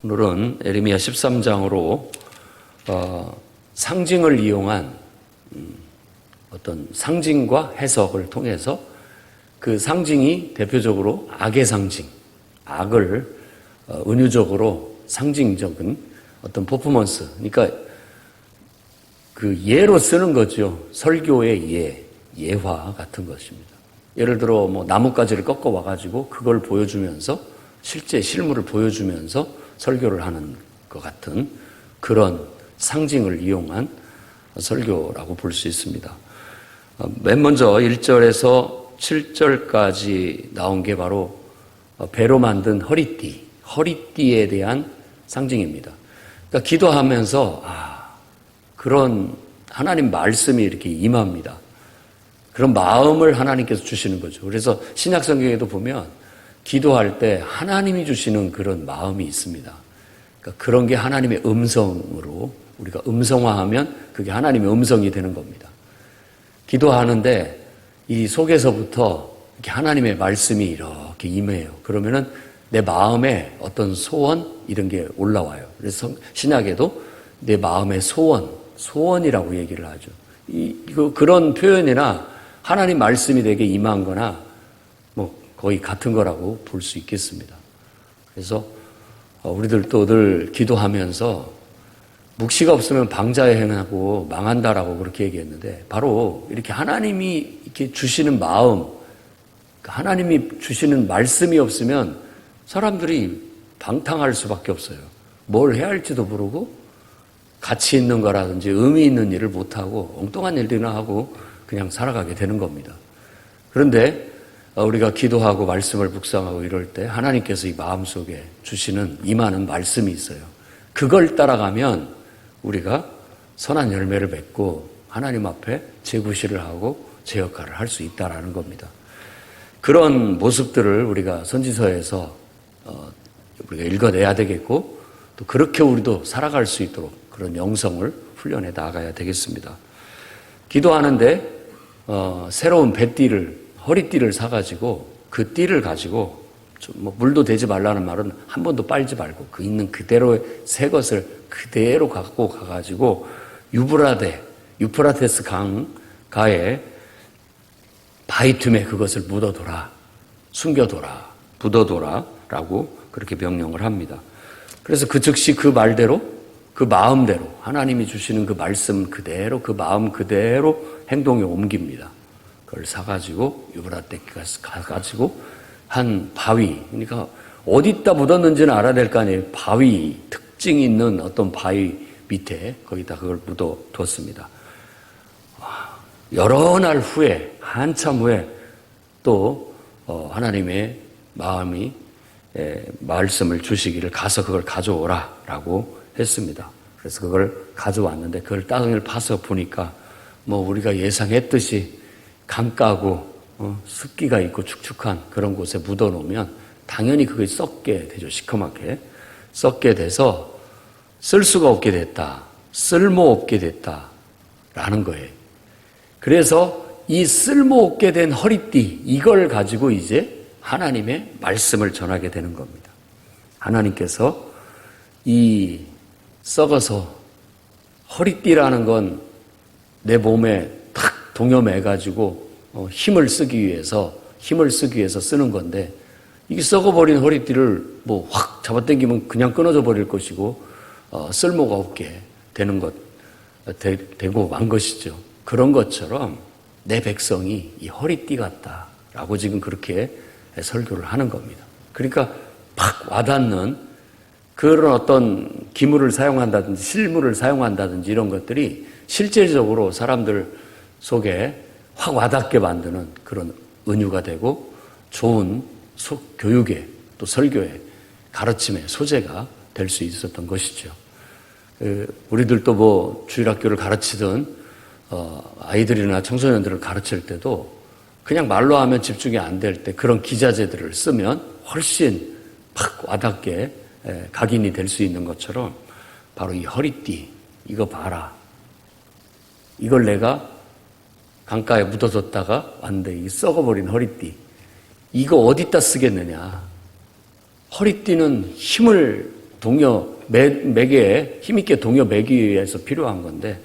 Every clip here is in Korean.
오늘은 에레미야 13장으로 상징을 이용한 어떤 상징과 해석을 통해서 그 상징이 대표적으로 악의 상징, 악을 은유적으로 상징적인 어떤 퍼포먼스, 그러니까 그 예로 쓰는 거죠. 설교의 예화 같은 것입니다. 예를 들어 뭐 나뭇가지를 꺾어 와가지고 그걸 보여주면서 실제 실물을 보여주면서 설교를 하는 것 같은 그런 상징을 이용한 설교라고 볼 수 있습니다. 맨 먼저 1절에서 7절까지 나온 게 바로 배로 만든 허리띠에 대한 상징입니다. 그러니까 기도하면서 그런 하나님 말씀이 이렇게 임합니다. 그런 마음을 하나님께서 주시는 거죠. 그래서 신약 성경에도 보면 기도할 때 하나님이 주시는 그런 마음이 있습니다. 그러니까 그런 게 하나님의 음성으로 우리가 음성화하면 그게 하나님의 음성이 되는 겁니다. 기도하는데 이 속에서부터 이렇게 하나님의 말씀이 이렇게 임해요. 그러면은 내 마음에 어떤 소원 이런 게 올라와요. 그래서 신약에도 내 마음의 소원이라고 얘기를 하죠. 그런 표현이나 하나님 말씀이 되게 임한 거나 거의 같은 거라고 볼 수 있겠습니다. 그래서 우리들도 늘 기도하면서 묵시가 없으면 방자에 행하고 망한다라고 그렇게 얘기했는데 바로 이렇게 하나님이 이렇게 주시는 마음, 하나님이 주시는 말씀이 없으면 사람들이 방탕할 수밖에 없어요. 뭘 해야 할지도 모르고 가치 있는 거라든지 의미 있는 일을 못하고 엉뚱한 일들이나 하고 그냥 살아가게 되는 겁니다. 그런데 우리가 기도하고 말씀을 묵상하고 이럴 때 하나님께서 이 마음속에 주시는 임하는 말씀이 있어요. 그걸 따라가면 우리가 선한 열매를 맺고 하나님 앞에 제구실을 하고 제 역할을 할 수 있다라는 겁니다. 그런 모습들을 우리가 선지서에서 우리가 읽어내야 되겠고 또 그렇게 우리도 살아갈 수 있도록 그런 영성을 훈련해 나가야 되겠습니다. 기도하는데 새로운 허리띠를 사가지고 그 띠를 가지고 물도 대지 말라는 말은 한 번도 빨지 말고 그 있는 그대로의 새 것을 그대로 갖고 가가지고 유프라테스 강가에 바위틈에 그것을 묻어둬라, 숨겨둬라, 묻어둬라라고 그렇게 명령을 합니다. 그래서 그 즉시 그 말대로 그 마음대로 하나님이 주시는 그 말씀 그대로 그 마음 그대로 행동에 옮깁니다. 그걸 사가지고 유브라데스 가가지고 한 바위, 그러니까 어디다 묻었는지는 알아야 될 거 아니에요. 바위, 특징 있는 어떤 바위 밑에 거기다 그걸 묻어뒀습니다. 여러 날 후에, 한참 후에 또 하나님의 말씀을 주시기를 가서 그걸 가져오라라고 했습니다. 그래서 그걸 가져왔는데 그걸 땅을 파서 보니까 우리가 예상했듯이 강가고 습기가 있고 축축한 그런 곳에 묻어놓으면 당연히 그게 썩게 되죠. 시커멓게 썩게 돼서 쓸 수가 없게 됐다. 쓸모없게 됐다라는 거예요. 그래서 이 쓸모없게 된 허리띠 이걸 가지고 이제 하나님의 말씀을 전하게 되는 겁니다. 하나님께서 이 썩어서 허리띠라는 건 내 몸에 탁 동여매가지고 힘을 쓰기 위해서 쓰는 건데 이게 썩어버린 허리띠를 확 잡아당기면 그냥 끊어져 버릴 것이고 쓸모가 없게 되는 되고 만 것이죠. 그런 것처럼 내 백성이 이 허리띠 같다라고 지금 그렇게 설교를 하는 겁니다. 그러니까 팍 와닿는 그런 어떤 기물을 사용한다든지 실물을 사용한다든지 이런 것들이 실질적으로 사람들 속에 확 와닿게 만드는 그런 은유가 되고 좋은 교육의 또 설교의 가르침의 소재가 될 수 있었던 것이죠. 우리들도 주일학교를 가르치든 아이들이나 청소년들을 가르칠 때도 그냥 말로 하면 집중이 안 될 때 그런 기자재들을 쓰면 훨씬 팍 와닿게 각인이 될 수 있는 것처럼 바로 이 허리띠 이거 봐라. 이걸 내가 강가에 묻어뒀다가 왔는데 이 썩어버린 허리띠 이거 어디다 쓰겠느냐. 허리띠는 힘을 매개에 힘있게 동요 매기 위해서 필요한 건데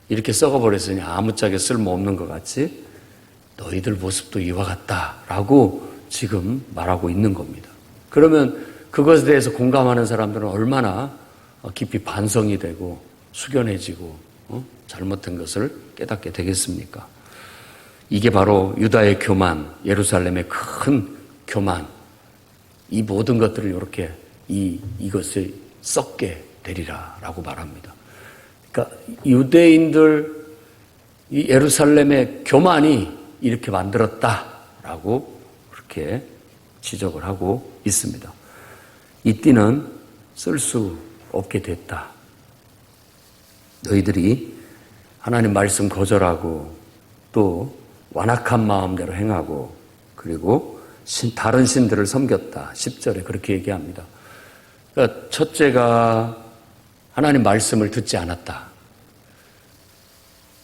이렇게 썩어버렸으니 아무짝에 쓸모없는 것 같이 너희들 모습도 이와 같다라고 지금 말하고 있는 겁니다. 그러면 그것에 대해서 공감하는 사람들은 얼마나 깊이 반성이 되고 숙연해지고 잘못된 것을 깨닫게 되겠습니까? 이게 바로 유다의 교만, 예루살렘의 큰 교만, 이 모든 것들을 이렇게 이것을 썩게 되리라라고 말합니다. 그러니까 유대인들 이 예루살렘의 교만이 이렇게 만들었다라고 그렇게 지적을 하고 있습니다. 이 띠는 쓸 수 없게 됐다. 너희들이 하나님 말씀 거절하고 또 완악한 마음대로 행하고 그리고 다른 신들을 섬겼다. 10절에 그렇게 얘기합니다. 그러니까 첫째가 하나님 말씀을 듣지 않았다.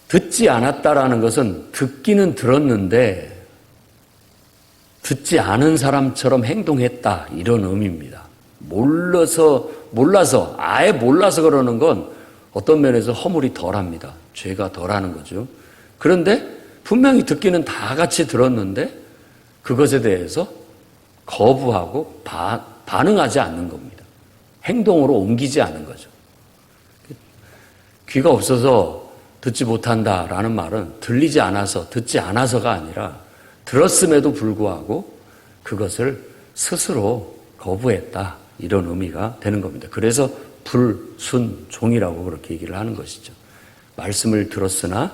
듣지 않았다라는 것은 듣기는 들었는데 듣지 않은 사람처럼 행동했다. 이런 의미입니다. 아예 몰라서 그러는 건 어떤 면에서 허물이 덜합니다. 죄가 덜하는 거죠. 그런데 분명히 듣기는 다 같이 들었는데 그것에 대해서 거부하고 반응하지 않는 겁니다. 행동으로 옮기지 않은 거죠. 귀가 없어서 듣지 못한다라는 말은 들리지 않아서, 듣지 않아서가 아니라 들었음에도 불구하고 그것을 스스로 거부했다. 이런 의미가 되는 겁니다. 그래서 불순종이라고 그렇게 얘기를 하는 것이죠. 말씀을 들었으나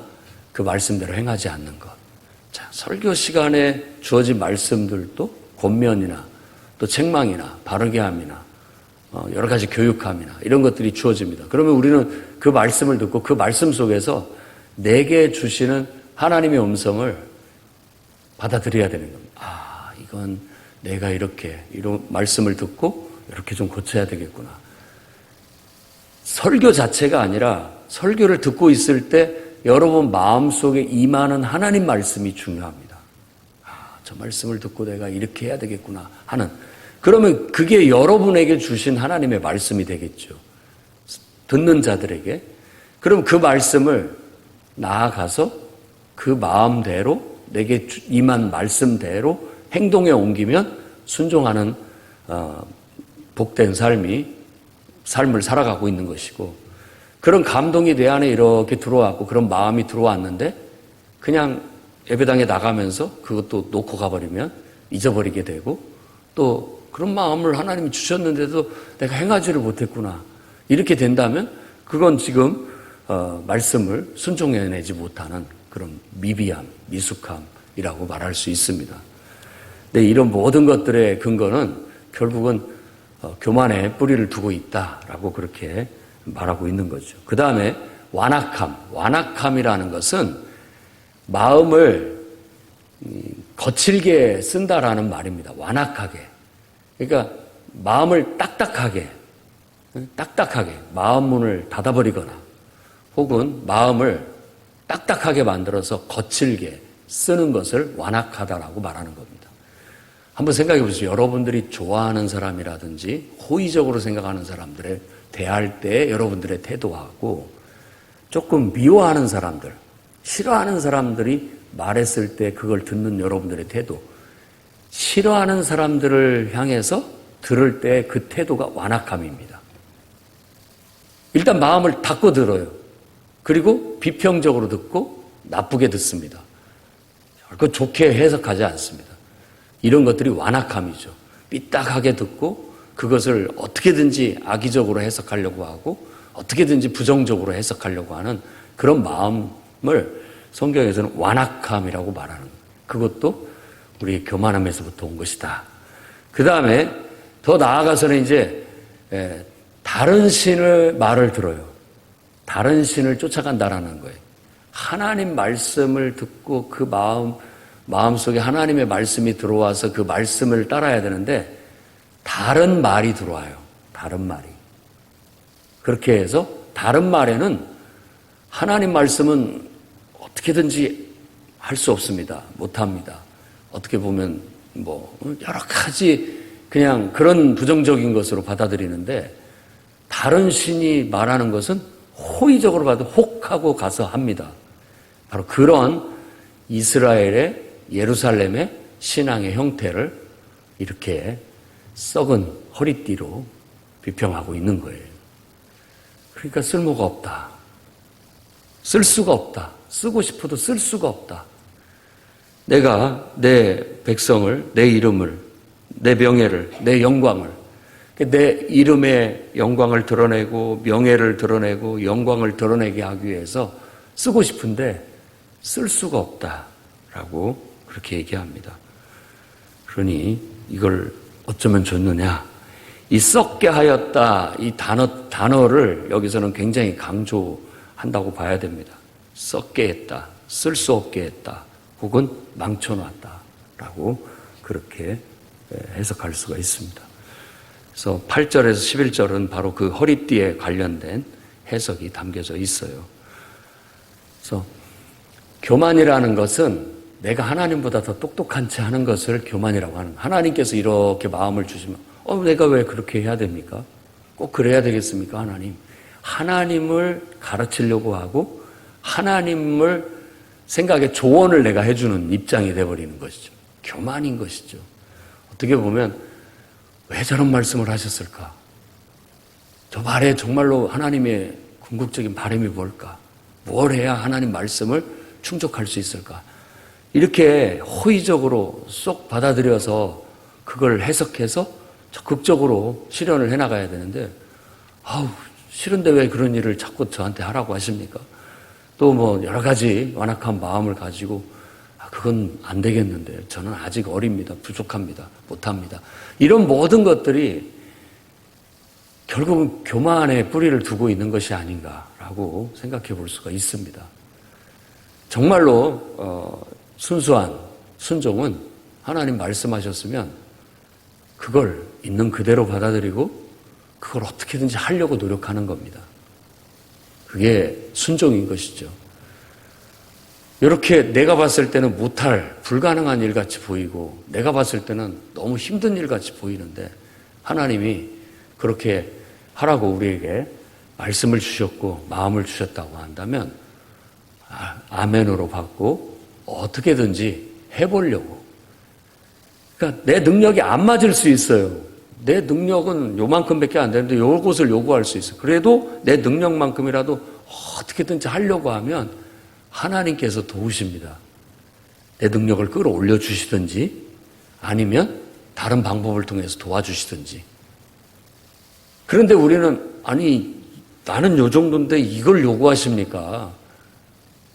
그 말씀대로 행하지 않는 것. 자, 설교 시간에 주어진 말씀들도 권면이나 또 책망이나 바르게 함이나 여러 가지 교육함이나 이런 것들이 주어집니다. 그러면 우리는 그 말씀을 듣고 그 말씀 속에서 내게 주시는 하나님의 음성을 받아들여야 되는 겁니다. 아, 이건 내가 이런 말씀을 듣고 이렇게 좀 고쳐야 되겠구나. 설교 자체가 아니라 설교를 듣고 있을 때 여러분 마음속에 임하는 하나님 말씀이 중요합니다. 아, 저 말씀을 듣고 내가 이렇게 해야 되겠구나 하는. 그러면 그게 여러분에게 주신 하나님의 말씀이 되겠죠. 듣는 자들에게. 그럼 그 말씀을 나아가서 그 마음대로 내게 임한 말씀대로 행동에 옮기면 순종하는 복된 삶을 살아가고 있는 것이고, 그런 감동이 내 안에 이렇게 들어왔고 그런 마음이 들어왔는데 그냥 예배당에 나가면서 그것도 놓고 가버리면 잊어버리게 되고, 또 그런 마음을 하나님이 주셨는데도 내가 행하지를 못했구나 이렇게 된다면 그건 지금 말씀을 순종해내지 못하는 그런 미비함, 미숙함이라고 말할 수 있습니다. 근데 이런 모든 것들의 근거는 결국은 교만에 뿌리를 두고 있다라고 그렇게 말하고 있는 거죠. 그 다음에 완악함이라는 것은 마음을 거칠게 쓴다라는 말입니다. 완악하게. 그러니까 마음을 딱딱하게 마음문을 닫아버리거나 혹은 마음을 딱딱하게 만들어서 거칠게 쓰는 것을 완악하다라고 말하는 겁니다. 한번 생각해 보세요. 여러분들이 좋아하는 사람이라든지 호의적으로 생각하는 사람들에 대할 때 여러분들의 태도하고 조금 미워하는 사람들, 싫어하는 사람들이 말했을 때 그걸 듣는 여러분들의 태도, 싫어하는 사람들을 향해서 들을 때 그 태도가 완악함입니다. 일단 마음을 닫고 들어요. 그리고 비평적으로 듣고 나쁘게 듣습니다. 결코 좋게 해석하지 않습니다. 이런 것들이 완악함이죠. 삐딱하게 듣고 그것을 어떻게든지 악의적으로 해석하려고 하고 어떻게든지 부정적으로 해석하려고 하는 그런 마음을 성경에서는 완악함이라고 말하는 거예요. 그것도 우리 교만함에서부터 온 것이다. 그 다음에 더 나아가서는 이제 다른 신의 말을 들어요. 다른 신을 쫓아간다라는 거예요. 하나님 말씀을 듣고 그 마음속에 하나님의 말씀이 들어와서 그 말씀을 따라야 되는데 다른 말이 들어와요. 다른 말이. 그렇게 해서 다른 말에는 하나님 말씀은 어떻게든지 할 수 없습니다. 못합니다. 어떻게 보면 여러 가지 그냥 그런 부정적인 것으로 받아들이는데 다른 신이 말하는 것은 호의적으로 봐도 혹하고 가서 합니다. 바로 그런 이스라엘의 예루살렘의 신앙의 형태를 이렇게 썩은 허리띠로 비평하고 있는 거예요. 그러니까 쓸모가 없다. 쓸 수가 없다. 쓰고 싶어도 쓸 수가 없다. 내가 내 백성을, 내 이름을, 내 명예를, 내 영광을, 내 이름의 영광을 드러내고 명예를 드러내고 영광을 드러내게 하기 위해서 쓰고 싶은데 쓸 수가 없다라고 그렇게 얘기합니다. 그러니 이걸 어쩌면 좋느냐? 이 썩게 하였다, 이 단어를 여기서는 굉장히 강조한다고 봐야 됩니다. 썩게 했다, 쓸 수 없게 했다, 혹은 망쳐놨다라고 그렇게 해석할 수가 있습니다. 그래서 8절에서 11절은 바로 그 허리띠에 관련된 해석이 담겨져 있어요. 그래서 교만이라는 것은 내가 하나님보다 더 똑똑한 채 하는 것을 교만이라고 하는 거예요. 하나님께서 이렇게 마음을 주시면 내가 왜 그렇게 해야 됩니까? 꼭 그래야 되겠습니까? 하나님을 가르치려고 하고 하나님을 생각에 조언을 내가 해주는 입장이 돼버리는 것이죠. 교만인 것이죠. 어떻게 보면 왜 저런 말씀을 하셨을까? 저 말에 정말로 하나님의 궁극적인 바람이 뭘까? 뭘 해야 하나님 말씀을 충족할 수 있을까? 이렇게 호의적으로 쏙 받아들여서 그걸 해석해서 적극적으로 실현을 해나가야 되는데 싫은데 왜 그런 일을 자꾸 저한테 하라고 하십니까? 또 뭐 여러 가지 완악한 마음을 가지고 그건 안 되겠는데 저는 아직 어립니다. 부족합니다. 못합니다. 이런 모든 것들이 결국은 교만의 뿌리를 두고 있는 것이 아닌가라고 생각해 볼 수가 있습니다. 정말로 순수한 순종은 하나님 말씀하셨으면 그걸 있는 그대로 받아들이고 그걸 어떻게든지 하려고 노력하는 겁니다. 그게 순종인 것이죠. 이렇게 내가 봤을 때는 못할, 불가능한 일같이 보이고 내가 봤을 때는 너무 힘든 일같이 보이는데 하나님이 그렇게 하라고 우리에게 말씀을 주셨고 마음을 주셨다고 한다면 아멘으로 받고 어떻게든지 해보려고. 그러니까 내 능력이 안 맞을 수 있어요. 내 능력은 요만큼밖에 안 되는데 요것을 요구할 수 있어요. 그래도 내 능력만큼이라도 어떻게든지 하려고 하면 하나님께서 도우십니다. 내 능력을 끌어올려 주시든지 아니면 다른 방법을 통해서 도와주시든지. 그런데 우리는 나는 요 정도인데 이걸 요구하십니까?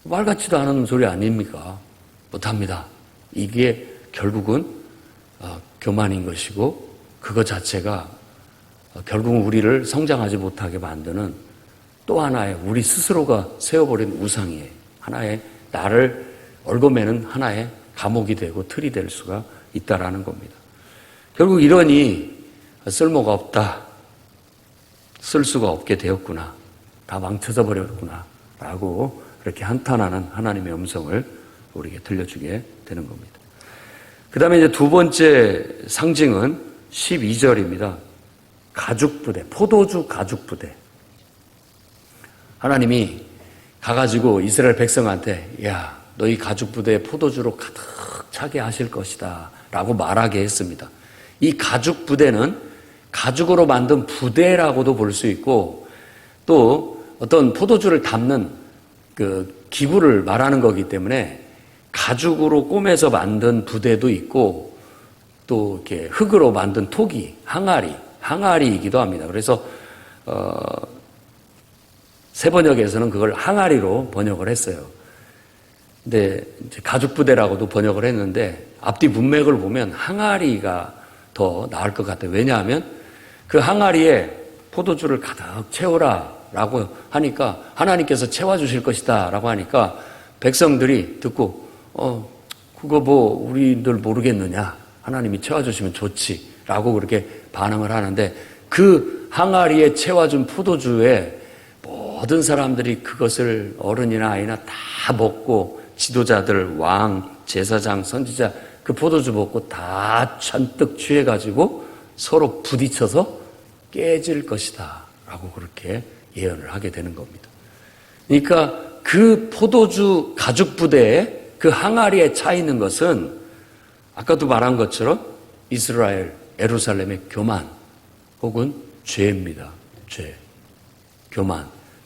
말 같지도 않은 소리 아닙니까? 못합니다. 이게 결국은 교만인 것이고 그것 자체가 결국은 우리를 성장하지 못하게 만드는 또 하나의 우리 스스로가 세워버린 우상이에요. 하나의 나를 얽어매는 하나의 감옥이 되고 틀이 될 수가 있다라는 겁니다. 결국 이러니 쓸모가 없다. 쓸 수가 없게 되었구나. 다 망쳐져 버렸구나. 라고 그렇게 한탄하는 하나님의 음성을 우리에게 들려주게 되는 겁니다. 그 다음에 이제 두 번째 상징은 12절입니다. 가죽부대, 포도주 가죽부대. 하나님이 가가지고 이스라엘 백성한테 너희 가죽부대에 포도주로 가득 차게 하실 것이다 라고 말하게 했습니다. 이 가죽부대는 가죽으로 만든 부대라고도 볼 수 있고 또 어떤 포도주를 담는 그 기구를 말하는 거기 때문에 가죽으로 꼬매서 만든 부대도 있고 또 이렇게 흙으로 만든 토기, 항아리이기도 합니다. 그래서 새 번역에서는 그걸 항아리로 번역을 했어요. 근데 이제 가죽부대라고도 번역을 했는데 앞뒤 문맥을 보면 항아리가 더 나을 것 같아요. 왜냐하면 그 항아리에 포도주를 가득 채우라라고 하니까 하나님께서 채워주실 것이다 라고 하니까 백성들이 듣고 그거 뭐 우리들 모르겠느냐, 하나님이 채워주시면 좋지 라고 그렇게 반응을 하는데 그 항아리에 채워준 포도주에 모든 사람들이 그것을 어른이나 아이나 다 먹고 지도자들, 왕, 제사장, 선지자 그 포도주 먹고 다 잔뜩 취해가지고 서로 부딪혀서 깨질 것이다 라고 그렇게 예언을 하게 되는 겁니다. 그러니까 그 포도주 가죽 부대에 그 항아리에 차 있는 것은 아까도 말한 것처럼 이스라엘, 예루살렘의 교만 혹은 죄입니다. 죄.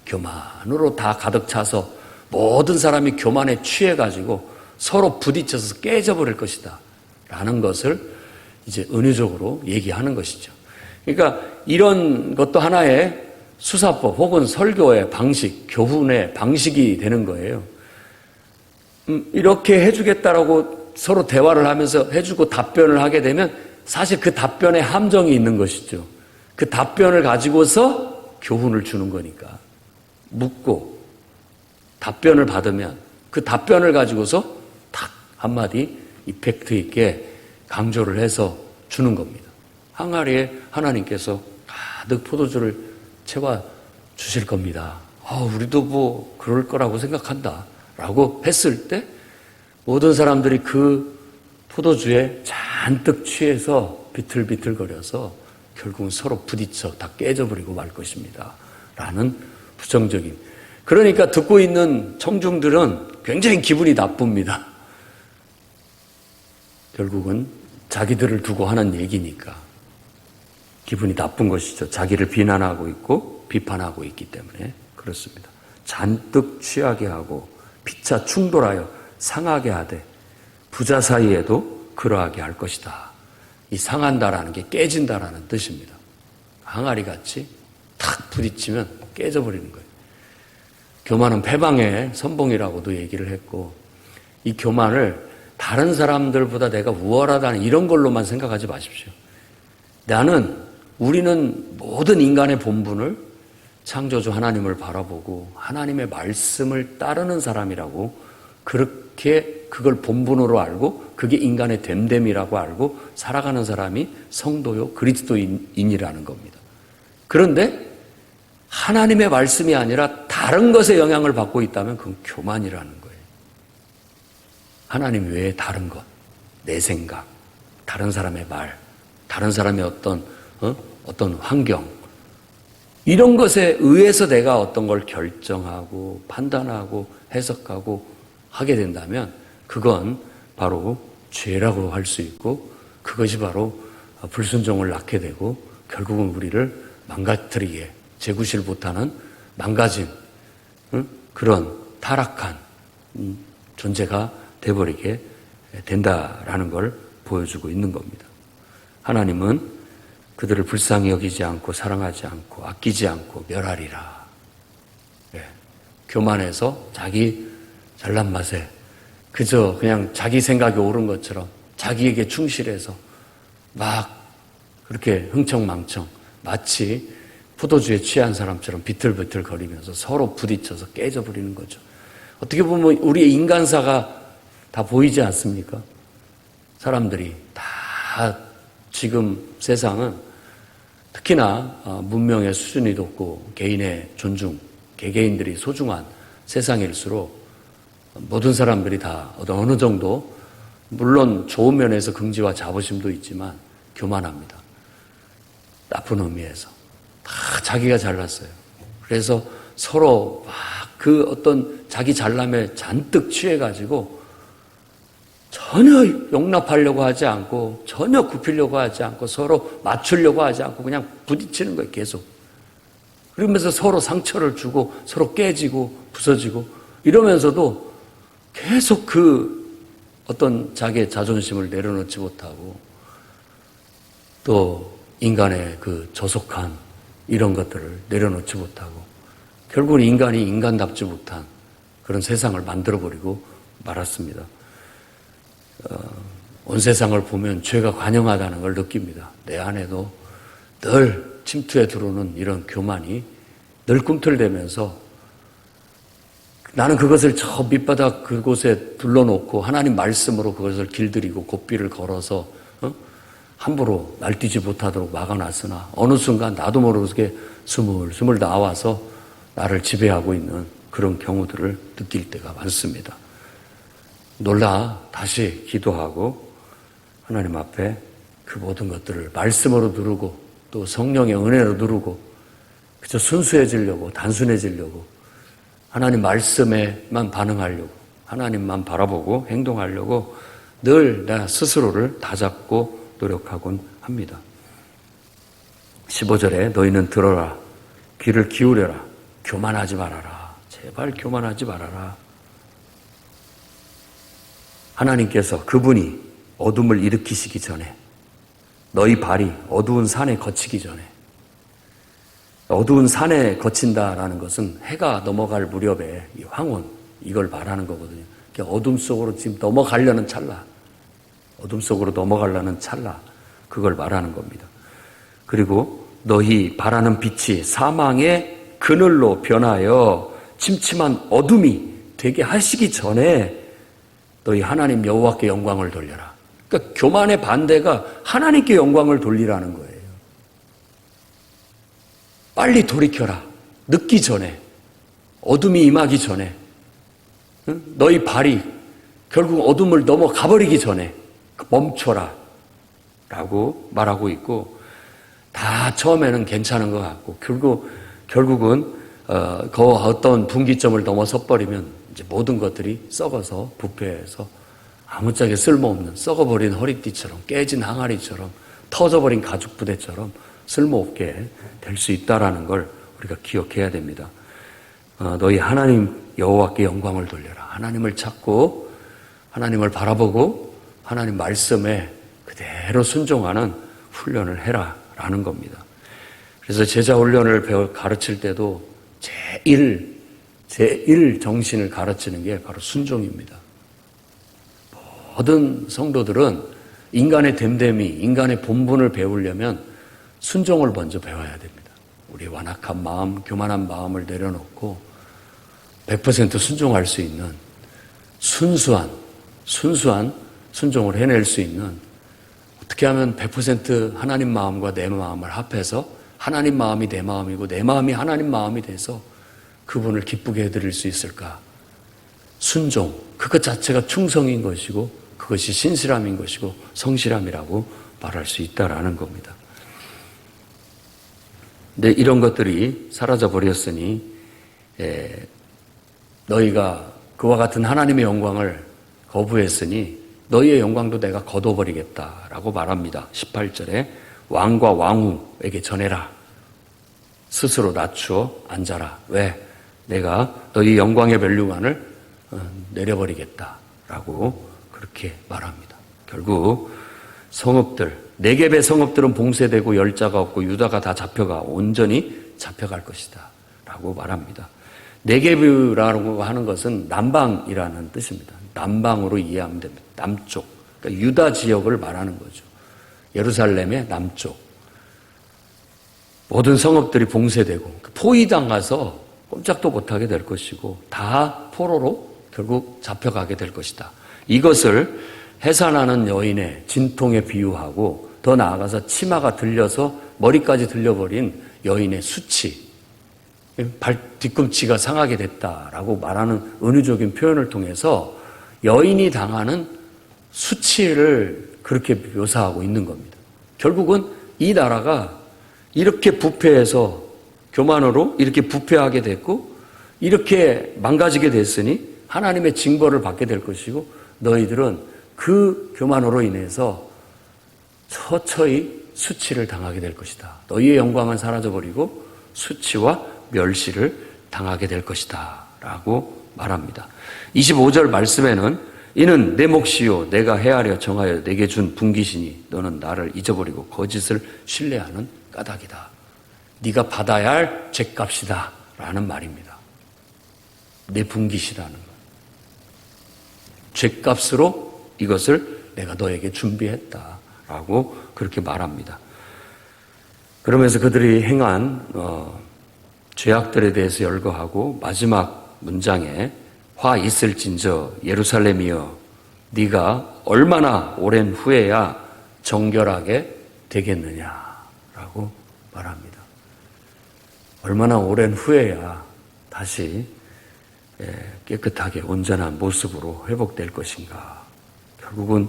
교만으로 다 가득 차서 모든 사람이 교만에 취해가지고 서로 부딪혀서 깨져버릴 것이다 라는 것을 이제 은유적으로 얘기하는 것이죠. 그러니까 이런 것도 하나의 수사법 혹은 설교의 방식, 교훈의 방식이 되는 거예요. 이렇게 해주겠다라고 서로 대화를 하면서 해주고 답변을 하게 되면 사실 그 답변에 함정이 있는 것이죠. 그 답변을 가지고서 교훈을 주는 거니까. 묻고 답변을 받으면 그 답변을 가지고서 탁 한마디 이펙트 있게 강조를 해서 주는 겁니다. 항아리에 하나님께서 가득 포도주를 채워 주실 겁니다. 우리도 뭐 그럴 거라고 생각한다 라고 했을 때 모든 사람들이 그 포도주에 잔뜩 취해서 비틀비틀거려서 결국은 서로 부딪혀 다 깨져버리고 말 것입니다 라는 부정적인. 그러니까 듣고 있는 청중들은 굉장히 기분이 나쁩니다. 결국은 자기들을 두고 하는 얘기니까 기분이 나쁜 것이죠. 자기를 비난하고 있고 비판하고 있기 때문에 그렇습니다. 잔뜩 취하게 하고 피차 충돌하여 상하게 하되 부자 사이에도 그러하게 할 것이다. 이 상한다라는 게 깨진다라는 뜻입니다. 항아리같이 탁 부딪히면 깨져버리는 거예요. 교만은 패방의 선봉이라고도 얘기를 했고 이 교만을 다른 사람들보다 내가 우월하다는 이런 걸로만 생각하지 마십시오. 우리는 모든 인간의 본분을 창조주 하나님을 바라보고 하나님의 말씀을 따르는 사람이라고 그렇게 그걸 본분으로 알고 그게 인간의 됨됨이라고 알고 살아가는 사람이 성도요 그리스도인이라는 겁니다. 그런데 하나님의 말씀이 아니라 다른 것에 영향을 받고 있다면 그건 교만이라는 거예요. 하나님 외에 다른 것, 내 생각, 다른 사람의 말, 다른 사람의 어떤 환경 이런 것에 의해서 내가 어떤 걸 결정하고 판단하고 해석하고 하게 된다면 그건 바로 죄라고 할 수 있고 그것이 바로 불순종을 낳게 되고 결국은 우리를 망가뜨리게 재구실 못하는 망가진 그런 타락한 존재가 돼버리게 된다라는 걸 보여주고 있는 겁니다. 하나님은 그들을 불쌍히 여기지 않고 사랑하지 않고 아끼지 않고 멸하리라. 교만해서 자기 잘난 맛에 그저 그냥 자기 생각이 옳은 것처럼 자기에게 충실해서 막 그렇게 흥청망청 마치 포도주에 취한 사람처럼 비틀비틀 거리면서 서로 부딪혀서 깨져버리는 거죠. 어떻게 보면 우리의 인간사가 다 보이지 않습니까? 사람들이 다 지금 세상은 특히나 문명의 수준이 높고 개인의 존중, 개개인들이 소중한 세상일수록 모든 사람들이 다 어느 정도 물론 좋은 면에서 긍지와 자부심도 있지만 교만합니다. 나쁜 의미에서 다 자기가 잘났어요. 그래서 서로 막 그 어떤 자기 잘남에 잔뜩 취해가지고 전혀 용납하려고 하지 않고 전혀 굽히려고 하지 않고 서로 맞추려고 하지 않고 그냥 부딪히는 거예요. 계속. 그러면서 서로 상처를 주고 서로 깨지고 부서지고 이러면서도 계속 그 어떤 자기의 자존심을 내려놓지 못하고 또 인간의 그 저속한 이런 것들을 내려놓지 못하고 결국은 인간이 인간답지 못한 그런 세상을 만들어버리고 말았습니다. 온 세상을 보면 죄가 관영하다는 걸 느낍니다. 내 안에도 늘 침투해 들어오는 이런 교만이 늘 꿈틀대면서 나는 그것을 저 밑바닥 그곳에 둘러놓고 하나님 말씀으로 그것을 길들이고 고삐를 걸어서 함부로 날뛰지 못하도록 막아놨으나 어느 순간 나도 모르게 스물스물 나와서 나를 지배하고 있는 그런 경우들을 느낄 때가 많습니다. 놀라 다시 기도하고 하나님 앞에 그 모든 것들을 말씀으로 누르고 또 성령의 은혜로 누르고 그저 순수해지려고, 단순해지려고, 하나님 말씀에만 반응하려고, 하나님만 바라보고 행동하려고 늘 나 스스로를 다잡고 노력하곤 합니다. 15절에 너희는 들어라, 귀를 기울여라, 교만하지 말아라. 제발 교만하지 말아라. 하나님께서 그분이 어둠을 일으키시기 전에, 너희 발이 어두운 산에 거치기 전에, 어두운 산에 거친다라는 것은 해가 넘어갈 무렵에 이 황혼, 이걸 말하는 거거든요. 그러니까 어둠 속으로 지금 넘어가려는 찰나, 어둠 속으로 넘어가려는 찰나, 그걸 말하는 겁니다. 그리고 너희 바라는 빛이 사망의 그늘로 변하여 침침한 어둠이 되게 하시기 전에 너희 하나님 여호와께 영광을 돌려라. 그러니까 교만의 반대가 하나님께 영광을 돌리라는 거예요. 빨리 돌이켜라. 늦기 전에, 어둠이 임하기 전에, 너희 발이 결국 어둠을 넘어가버리기 전에 멈춰라 라고 말하고 있고, 다 처음에는 괜찮은 것 같고 결국은 그 어떤 분기점을 넘어서 버리면 이제 모든 것들이 썩어서 부패해서 아무짝에 쓸모없는 썩어버린 허리띠처럼, 깨진 항아리처럼, 터져버린 가죽 부대처럼 쓸모없게 될 수 있다라는 걸 우리가 기억해야 됩니다. 너희 하나님 여호와께 영광을 돌려라. 하나님을 찾고 하나님을 바라보고 하나님 말씀에 그대로 순종하는 훈련을 해라 라는 겁니다. 그래서 제자 훈련을 가르칠 때도 제일 정신을 가르치는 게 바로 순종입니다. 모든 성도들은 인간의 됨됨이, 인간의 본분을 배우려면 순종을 먼저 배워야 됩니다. 우리 완악한 마음, 교만한 마음을 내려놓고 100% 순종할 수 있는 순수한 순종을 해낼 수 있는, 어떻게 하면 100% 하나님 마음과 내 마음을 합해서 하나님 마음이 내 마음이고 내 마음이 하나님 마음이 돼서 그분을 기쁘게 해드릴 수 있을까? 순종, 그것 자체가 충성인 것이고 그것이 신실함인 것이고 성실함이라고 말할 수 있다라는 겁니다. 근데 이런 것들이 사라져 버렸으니 너희가 그와 같은 하나님의 영광을 거부했으니 너희의 영광도 내가 거둬버리겠다라고 말합니다. 18절에 왕과 왕후에게 전해라. 스스로 낮추어 앉아라. 왜? 내가 너희 영광의 멸류관을 내려버리겠다라고 그렇게 말합니다. 결국 성읍들, 네겝의 성읍들은 봉쇄되고 열자가 없고 유다가 다 잡혀가 온전히 잡혀갈 것이다 라고 말합니다. 네겝이라고 하는 것은 남방이라는 뜻입니다. 남방으로 이해하면 됩니다. 남쪽, 그러니까 유다 지역을 말하는 거죠. 예루살렘의 남쪽. 모든 성읍들이 봉쇄되고 포위당해서 꼼짝도 못하게 될 것이고 다 포로로 결국 잡혀가게 될 것이다. 이것을 해산하는 여인의 진통에 비유하고 더 나아가서 치마가 들려서 머리까지 들려버린 여인의 수치, 뒤꿈치가 상하게 됐다라고 말하는 은유적인 표현을 통해서 여인이 당하는 수치를 그렇게 묘사하고 있는 겁니다. 결국은 이 나라가 이렇게 부패해서 교만으로 이렇게 부패하게 됐고 이렇게 망가지게 됐으니 하나님의 징벌을 받게 될 것이고 너희들은 그 교만으로 인해서 처처히 수치를 당하게 될 것이다. 너희의 영광은 사라져버리고 수치와 멸시를 당하게 될 것이다 라고 말합니다. 25절 말씀에는 이는 내 몫이요 내가 헤아려 정하여 내게 준 분깃이니 너는 나를 잊어버리고 거짓을 신뢰하는 까닭이다. 네가 받아야 할 죗값이다 라는 말입니다. 내 분깃이라는 것. 죗값으로 이것을 내가 너에게 준비했다 라고 그렇게 말합니다. 그러면서 그들이 행한 죄악들에 대해서 열거하고 마지막 문장에 화 있을진저 예루살렘이여 네가 얼마나 오랜 후에야 정결하게 되겠느냐라고 말합니다. 얼마나 오랜 후에야 다시 깨끗하게 온전한 모습으로 회복될 것인가. 결국은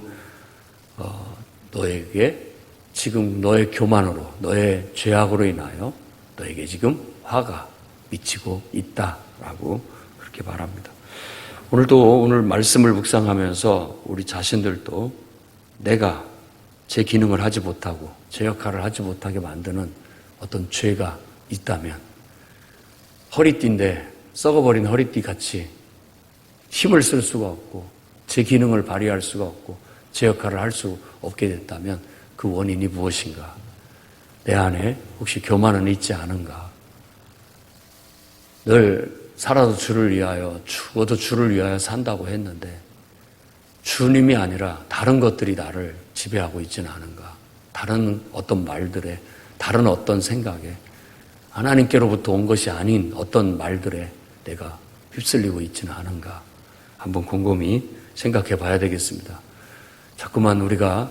너에게 지금 너의 교만으로 너의 죄악으로 인하여 너에게 지금 화가 미치고 있다라고 그렇게 말합니다. 오늘 말씀을 묵상하면서 우리 자신들도 내가 제 기능을 하지 못하고 제 역할을 하지 못하게 만드는 어떤 죄가 있다면 허리띠인데 썩어버린 허리띠 같이 힘을 쓸 수가 없고 제 기능을 발휘할 수가 없고 제 역할을 할 수 없게 됐다면 그 원인이 무엇인가? 내 안에 혹시 교만은 있지 않은가? 늘 살아도 주를 위하여, 죽어도 주를 위하여 산다고 했는데 주님이 아니라 다른 것들이 나를 지배하고 있지는 않은가? 다른 어떤 말들에, 다른 어떤 생각에, 하나님께로부터 온 것이 아닌 어떤 말들에 내가 휩쓸리고 있지는 않은가? 한번 곰곰이 생각해 봐야 되겠습니다. 자꾸만 우리가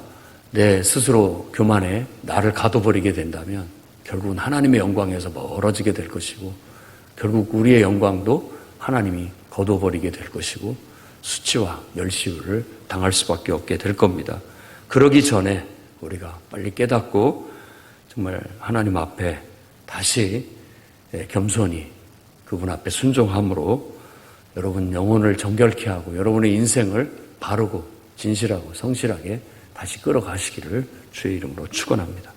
내 스스로 교만에 나를 가둬버리게 된다면 결국은 하나님의 영광에서 멀어지게 될 것이고 결국 우리의 영광도 하나님이 거둬버리게 될 것이고 수치와 멸시를 당할 수밖에 없게 될 겁니다. 그러기 전에 우리가 빨리 깨닫고 정말 하나님 앞에 다시 겸손히 그분 앞에 순종함으로 여러분 영혼을 정결케 하고 여러분의 인생을 바르고 진실하고 성실하게 다시 끌어가시기를 주의 이름으로 축원합니다.